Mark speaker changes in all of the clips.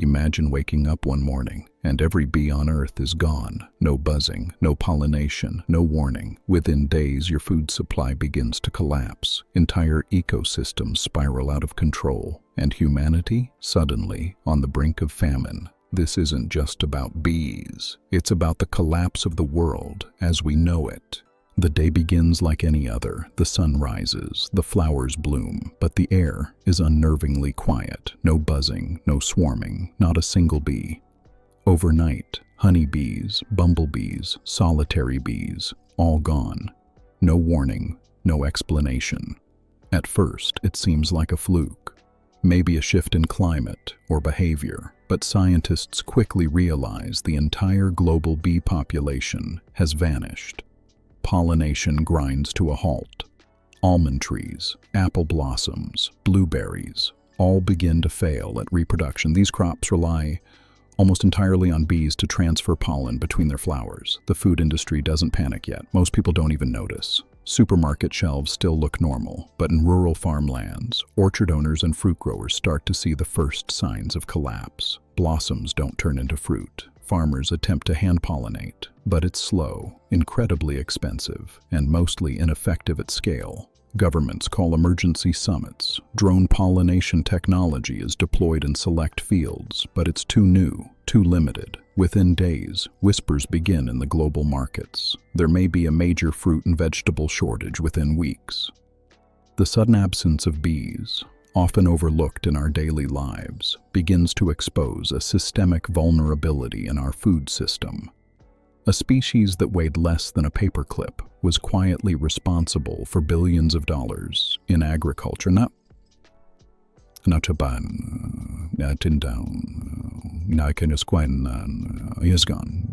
Speaker 1: Imagine waking up one morning and every bee on Earth is gone. No buzzing, no pollination, no warning. Within days, your food supply begins to collapse. Entire ecosystems spiral out of control. And humanity, suddenly, on the brink of famine. This isn't just about bees. It's about the collapse of the world as we know it. The day begins like any other. The sun rises, the flowers bloom, but the air is unnervingly quiet. No buzzing, no swarming, not a single bee. Overnight, honeybees, bumblebees, solitary bees, all gone. No warning, no explanation. At first, it seems like a fluke. Maybe a shift in climate or behavior, but scientists quickly realize the entire global bee population has vanished. Pollination grinds to a halt. Almond trees, apple blossoms, blueberries, all begin to fail at reproduction. These crops rely almost entirely on bees to transfer pollen between their flowers. The food industry doesn't panic yet. Most people don't even notice. Supermarket shelves still look normal, but in rural farmlands, orchard owners and fruit growers start to see the first signs of collapse. Blossoms don't turn into fruit. Farmers attempt to hand-pollinate, but it's slow, incredibly expensive, and mostly ineffective at scale. Governments call emergency summits. Drone pollination technology is deployed in select fields, but it's too new, too limited. Within days, whispers begin in the global markets. There may be a major fruit and vegetable shortage within weeks. The sudden absence of bees, often overlooked in our daily lives, begins to expose a systemic vulnerability in our food system. A species that weighed less than a paperclip was quietly responsible for billions of dollars in agriculture. Is gone,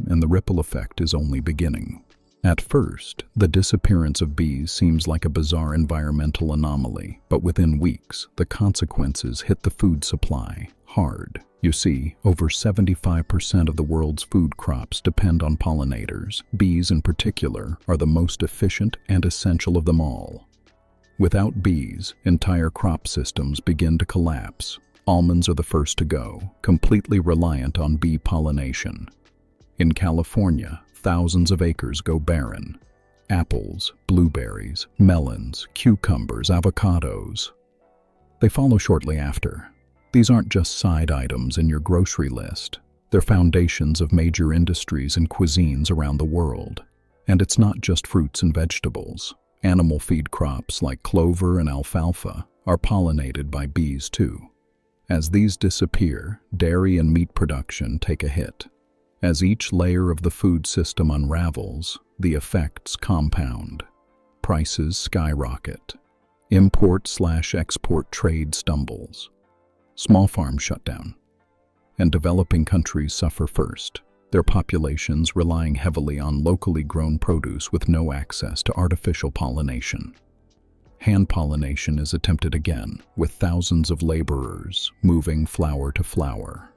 Speaker 1: and the ripple effect is only beginning. At first, the disappearance of bees seems like a bizarre environmental anomaly, but within weeks, the consequences hit the food supply hard. You see, over 75% of the world's food crops depend on pollinators. Bees in particular are the most efficient and essential of them all. Without bees, entire crop systems begin to collapse. Almonds are the first to go, completely reliant on bee pollination. In California, thousands of acres go barren. Apples, blueberries, melons, cucumbers, avocados. They follow shortly after. These aren't just side items in your grocery list. They're foundations of major industries and cuisines around the world. And it's not just fruits and vegetables. Animal feed crops like clover and alfalfa are pollinated by bees too. As these disappear, dairy and meat production take a hit. As each layer of the food system unravels, the effects compound. Prices skyrocket. Import/export trade stumbles. Small farms shut down. And developing countries suffer first, their populations relying heavily on locally grown produce with no access to artificial pollination. Hand pollination is attempted again, with thousands of laborers moving flower to flower.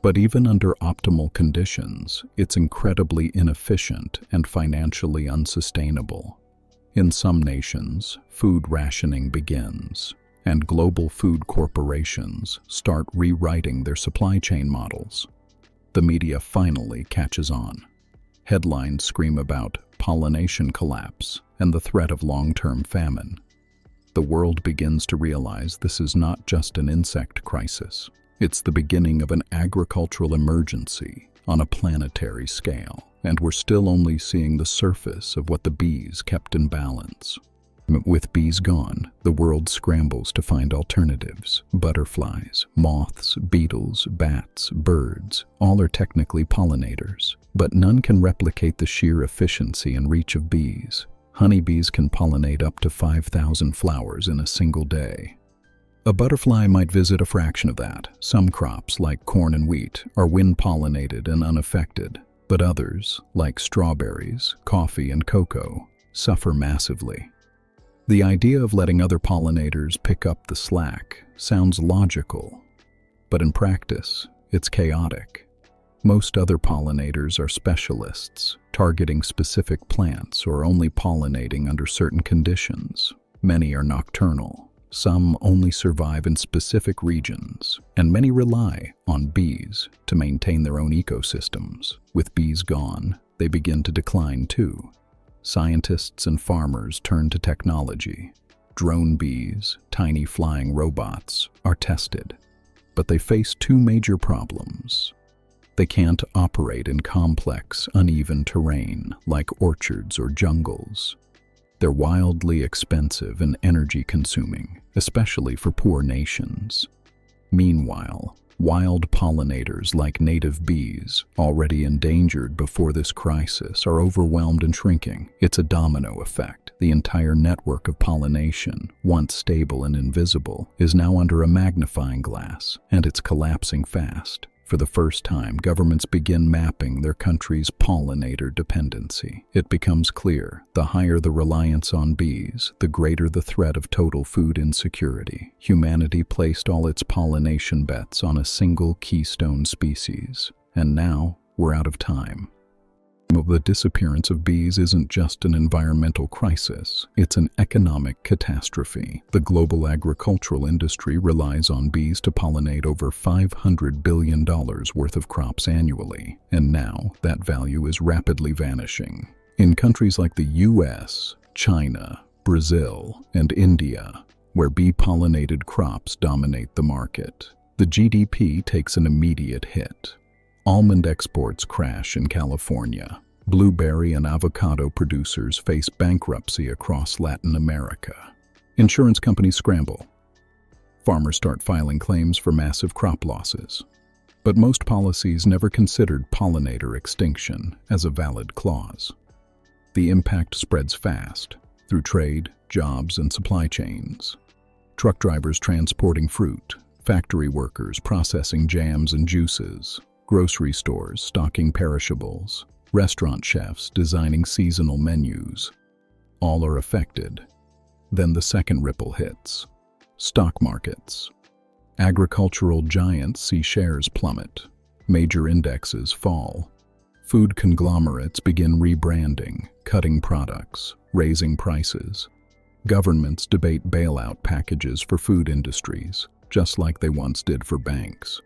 Speaker 1: But even under optimal conditions, it's incredibly inefficient and financially unsustainable. In some nations, food rationing begins, and global food corporations start rewriting their supply chain models. The media finally catches on. Headlines scream about pollination collapse and the threat of long-term famine. The world begins to realize this is not just an insect crisis. It's the beginning of an agricultural emergency on a planetary scale, and we're still only seeing the surface of what the bees kept in balance. With bees gone, the world scrambles to find alternatives. Butterflies, moths, beetles, bats, birds, all are technically pollinators, but none can replicate the sheer efficiency and reach of bees. Honeybees can pollinate up to 5,000 flowers in a single day. A butterfly might visit a fraction of that. Some crops, like corn and wheat, are wind-pollinated and unaffected, but others, like strawberries, coffee, and cocoa, suffer massively. The idea of letting other pollinators pick up the slack sounds logical, but in practice, it's chaotic. Most other pollinators are specialists, targeting specific plants or only pollinating under certain conditions. Many are nocturnal, Some only survive in specific regions, and many rely on bees to maintain their own ecosystems. With bees gone, they begin to decline too. Scientists and farmers turn to technology. Drone bees, tiny flying robots, are tested. But they face two major problems. They can't operate in complex, uneven terrain like orchards or jungles. They're wildly expensive and energy-consuming, especially for poor nations. Meanwhile, wild pollinators like native bees, already endangered before this crisis, are overwhelmed and shrinking. It's a domino effect. The entire network of pollination, once stable and invisible, is now under a magnifying glass, and it's collapsing fast. For the first time, governments begin mapping their country's pollinator dependency. It becomes clear, the higher the reliance on bees, the greater the threat of total food insecurity. Humanity placed all its pollination bets on a single keystone species, and now we're out of time. The disappearance of bees isn't just an environmental crisis, it's an economic catastrophe. The global agricultural industry relies on bees to pollinate over $500 billion worth of crops annually, and now that value is rapidly vanishing. In countries like the US, China, Brazil, and India, where bee-pollinated crops dominate the market, the GDP takes an immediate hit. Almond exports crash in California. Blueberry and avocado producers face bankruptcy across Latin America. Insurance companies scramble. Farmers start filing claims for massive crop losses. But most policies never considered pollinator extinction as a valid clause. The impact spreads fast through trade, jobs, and supply chains. Truck drivers transporting fruit, factory workers processing jams and juices, grocery stores stocking perishables, restaurant chefs designing seasonal menus. All are affected. Then the second ripple hits. Stock markets. Agricultural giants see shares plummet. Major indexes fall. Food conglomerates begin rebranding, cutting products, raising prices. Governments debate bailout packages for food industries, just like they once did for banks.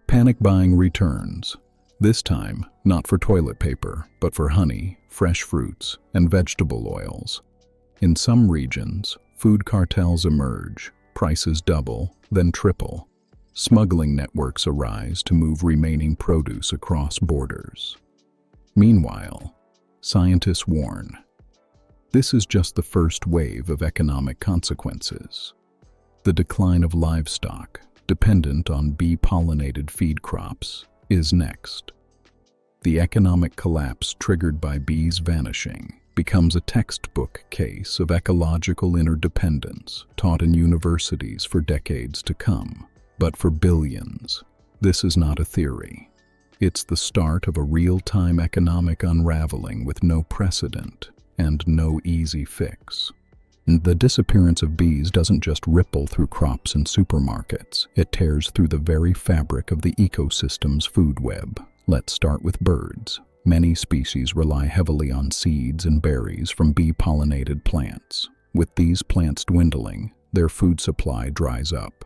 Speaker 1: Panic buying returns, this time not for toilet paper, but for honey, fresh fruits, and vegetable oils. In some regions, food cartels emerge, prices double, then triple. Smuggling networks arise to move remaining produce across borders. Meanwhile, scientists warn, this is just the first wave of economic consequences. The decline of livestock, dependent on bee-pollinated feed crops, is next. The economic collapse triggered by bees vanishing becomes a textbook case of ecological interdependence taught in universities for decades to come. But for billions, this is not a theory. It's the start of a real-time economic unraveling with no precedent and no easy fix. The disappearance of bees doesn't just ripple through crops and supermarkets, it tears through the very fabric of the ecosystem's food web. Let's start with birds. Many species rely heavily on seeds and berries from bee-pollinated plants. With these plants dwindling, their food supply dries up.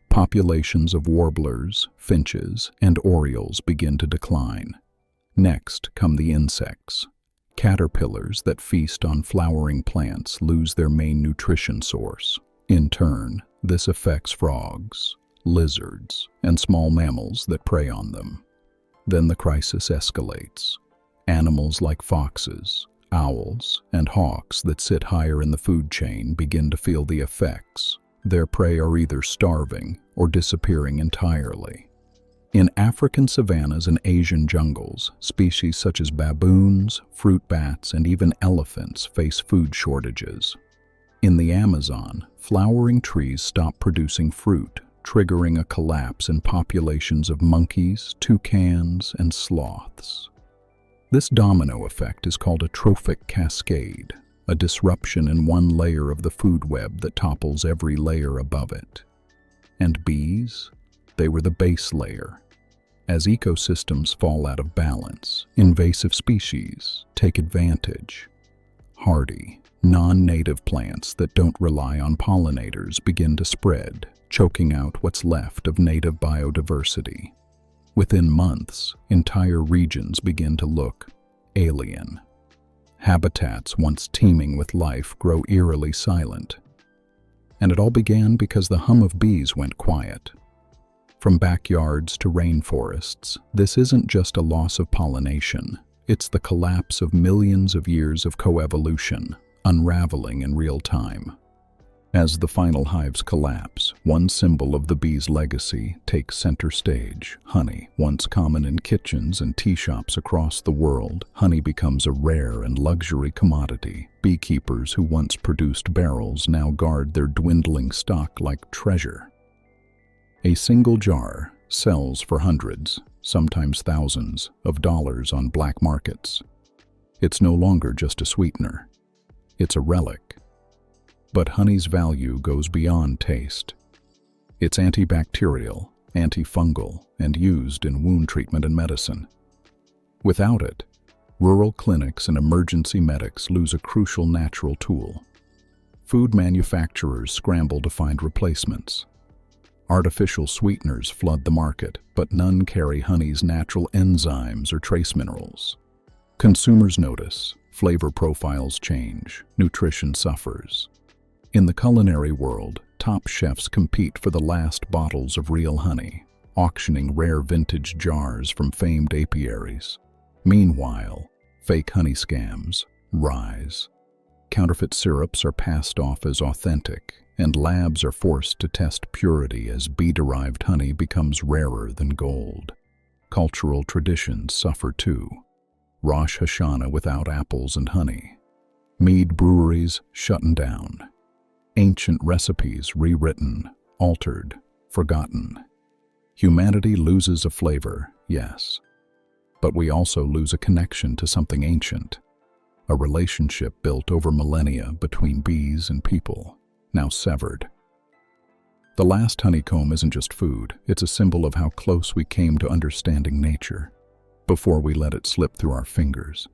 Speaker 1: Populations of warblers, finches, and orioles begin to decline. Next come the insects. Caterpillars that feast on flowering plants lose their main nutrition source. In turn, this affects frogs, lizards, and small mammals that prey on them. Then the crisis escalates. Animals like foxes, owls, and hawks that sit higher in the food chain begin to feel the effects. Their prey are either starving or disappearing entirely. In African savannas and Asian jungles, species such as baboons, fruit bats, and even elephants face food shortages. In the Amazon, flowering trees stop producing fruit, triggering a collapse in populations of monkeys, toucans, and sloths. This domino effect is called a trophic cascade, a disruption in one layer of the food web that topples every layer above it. And bees? They were the base layer. As ecosystems fall out of balance, invasive species take advantage. Hardy, Non-native plants that don't rely on pollinators begin to spread, choking out what's left of native biodiversity. Within months, entire regions begin to look alien. Habitats once teeming with life grow eerily silent. And it all began because the hum of bees went quiet. From backyards to rainforests, this isn't just a loss of pollination, it's the collapse of millions of years of coevolution, unraveling in real time. As the final hives collapse, one symbol of the bee's legacy takes center stage: honey. Once common in kitchens and tea shops across the world, honey becomes a rare and luxury commodity. Beekeepers who once produced barrels now guard their dwindling stock like treasure. A single jar sells for hundreds, sometimes thousands, of dollars on black markets. It's no longer just a sweetener. It's a relic. But honey's value goes beyond taste. It's antibacterial, antifungal, and used in wound treatment and medicine. Without it, rural clinics and emergency medics lose a crucial natural tool. Food manufacturers scramble to find replacements. Artificial sweeteners flood the market, but none carry honey's natural enzymes or trace minerals. Consumers notice, flavor profiles change, nutrition suffers. In the culinary world, top chefs compete for the last bottles of real honey, auctioning rare vintage jars from famed apiaries. Meanwhile, fake honey scams rise. Counterfeit syrups are passed off as authentic, and labs are forced to test purity as bee-derived honey becomes rarer than gold. Cultural traditions suffer too. Rosh Hashanah without apples and honey. Mead breweries shutting down. Ancient recipes rewritten, altered, forgotten. Humanity loses a flavor, yes, but we also lose a connection to something ancient, a relationship built over millennia between bees and people, now severed. The last honeycomb isn't just food, it's a symbol of how close we came to understanding nature, before we let it slip through our fingers.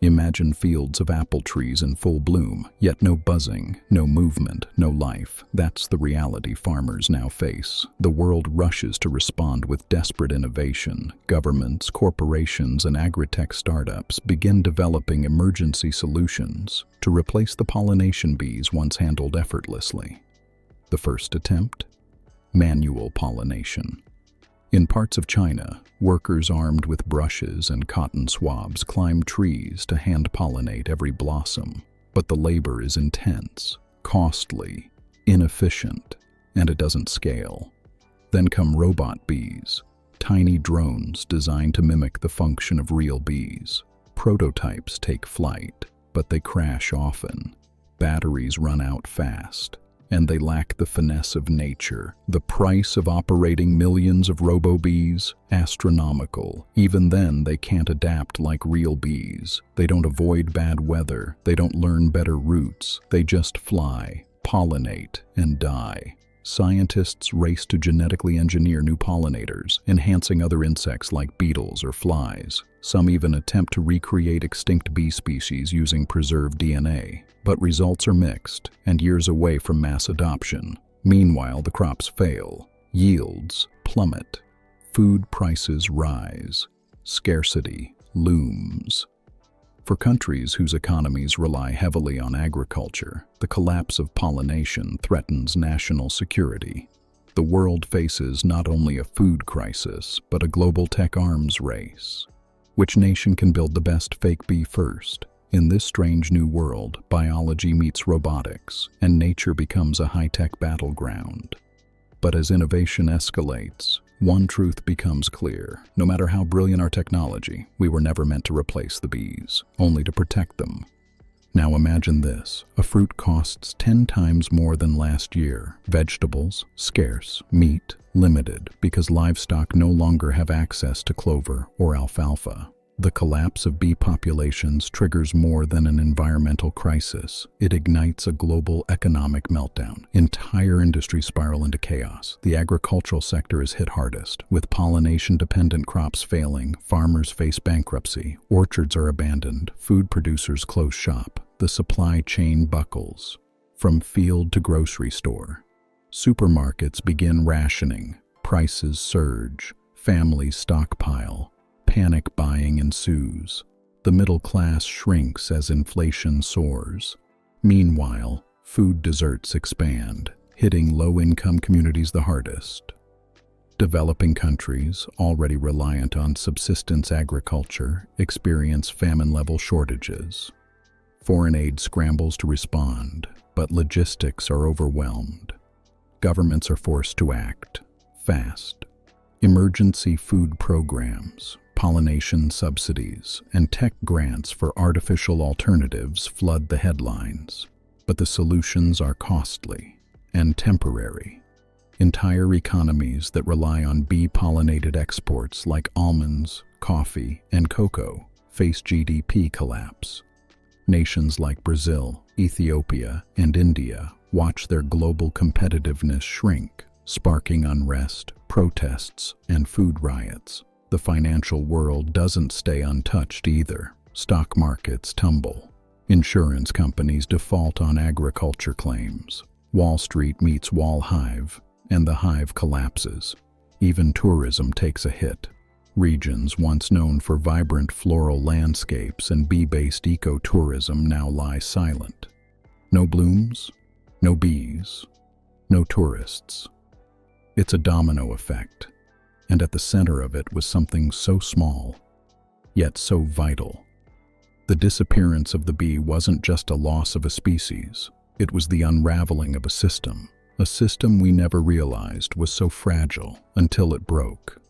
Speaker 1: Imagine fields of apple trees in full bloom, yet no buzzing, no movement, no life. That's the reality farmers now face. The world rushes to respond with desperate innovation. Governments, corporations, and agri-tech startups begin developing emergency solutions to replace the pollination bees once handled effortlessly. The first attempt? Manual pollination. In parts of China, workers armed with brushes and cotton swabs climb trees to hand-pollinate every blossom. But the labor is intense, costly, inefficient, and it doesn't scale. Then come robot bees, tiny drones designed to mimic the function of real bees. Prototypes take flight, but they crash often. Batteries run out fast, and they lack the finesse of nature. The price of operating millions of robo-bees? Astronomical. Even then, they can't adapt like real bees. They don't avoid bad weather. They don't learn better routes. They just fly, pollinate, and die. Scientists race to genetically engineer new pollinators, enhancing other insects like beetles or flies. Some even attempt to recreate extinct bee species using preserved DNA. But results are mixed, and years away from mass adoption. Meanwhile, the crops fail, yields plummet, food prices rise, scarcity looms. For countries whose economies rely heavily on agriculture, the collapse of pollination threatens national security. The world faces not only a food crisis, but a global tech arms race. Which nation can build the best fake bee first? In this strange new world, biology meets robotics, and nature becomes a high-tech battleground. But as innovation escalates, one truth becomes clear. No matter how brilliant our technology, we were never meant to replace the bees, only to protect them. Now imagine this. A fruit costs 10 times more than last year. Vegetables, scarce. Meat, limited, because livestock no longer have access to clover or alfalfa. The collapse of bee populations triggers more than an environmental crisis. It ignites a global economic meltdown. Entire industries spiral into chaos. The agricultural sector is hit hardest. With pollination-dependent crops failing, farmers face bankruptcy, orchards are abandoned, food producers close shop. the supply chain buckles. From field to grocery store, supermarkets begin rationing, prices surge, families stockpile, panic buying ensues. The middle class shrinks as inflation soars. Meanwhile, food deserts expand, hitting low-income communities the hardest. Developing countries, already reliant on subsistence agriculture, experience famine-level shortages. Foreign aid scrambles to respond, but logistics are overwhelmed. Governments are forced to act fast. Emergency food programs, pollination subsidies, and tech grants for artificial alternatives flood the headlines. But the solutions are costly and temporary. Entire economies that rely on bee-pollinated exports like almonds, coffee, and cocoa face GDP collapse. Nations like Brazil, Ethiopia, and India watch their global competitiveness shrink, sparking unrest, protests, and food riots. The financial world doesn't stay untouched either. Stock markets tumble. Insurance companies default on agriculture claims. Wall Street meets Wall Hive, and the hive collapses. Even tourism takes a hit. Regions once known for vibrant floral landscapes and bee-based ecotourism now lie silent. No blooms, no bees, no tourists. It's a domino effect, and at the center of it was something so small, yet so vital. The disappearance of the bee wasn't just a loss of a species, it was the unraveling of a system we never realized was so fragile until it broke.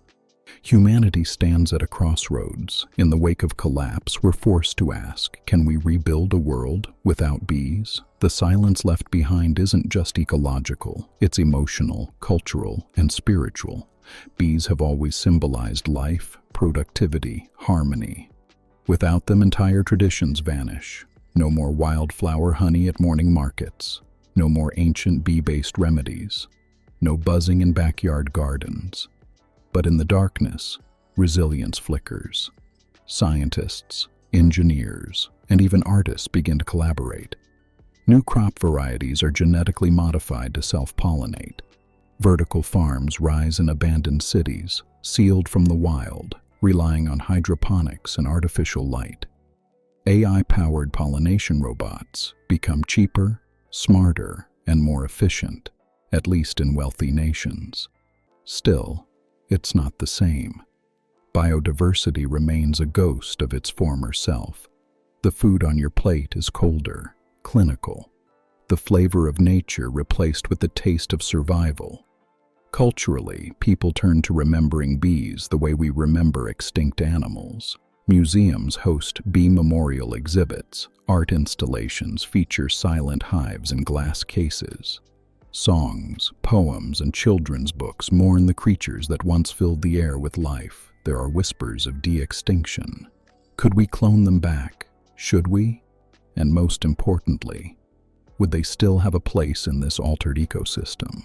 Speaker 1: Humanity stands at a crossroads. In the wake of collapse, we're forced to ask, can we rebuild a world without bees? The silence left behind isn't just ecological, it's emotional, cultural, and spiritual. Bees have always symbolized life, productivity, harmony. Without them, entire traditions vanish. No more wildflower honey at morning markets. No more ancient bee-based remedies. No buzzing in backyard gardens. But in the darkness, resilience flickers. Scientists, engineers, and even artists begin to collaborate. New crop varieties are genetically modified to self-pollinate. Vertical farms rise in abandoned cities, sealed from the wild, relying on hydroponics and artificial light. AI-powered pollination robots become cheaper, smarter, and more efficient, at least in wealthy nations. Still, it's not the same. Biodiversity remains a ghost of its former self. The food on your plate is colder, clinical. The flavor of nature replaced with the taste of survival. Culturally, people turn to remembering bees the way we remember extinct animals. Museums host bee memorial exhibits. Art installations feature silent hives in glass cases. Songs, poems, and children's books mourn the creatures that once filled the air with life. There are whispers of de-extinction. Could we clone them back? Should we? And most importantly, would they still have a place in this altered ecosystem?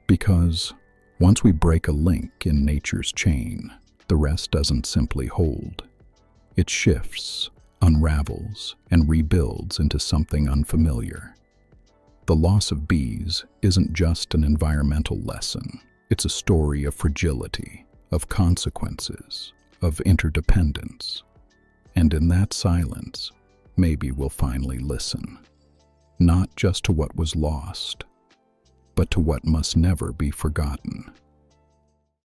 Speaker 1: Because once we break a link in nature's chain, the rest doesn't simply hold. It shifts, unravels, and rebuilds into something unfamiliar. The loss of bees isn't just an environmental lesson. It's a story of fragility, of consequences, of interdependence. And in that silence, maybe we'll finally listen. Not just to what was lost, but to what must never be forgotten.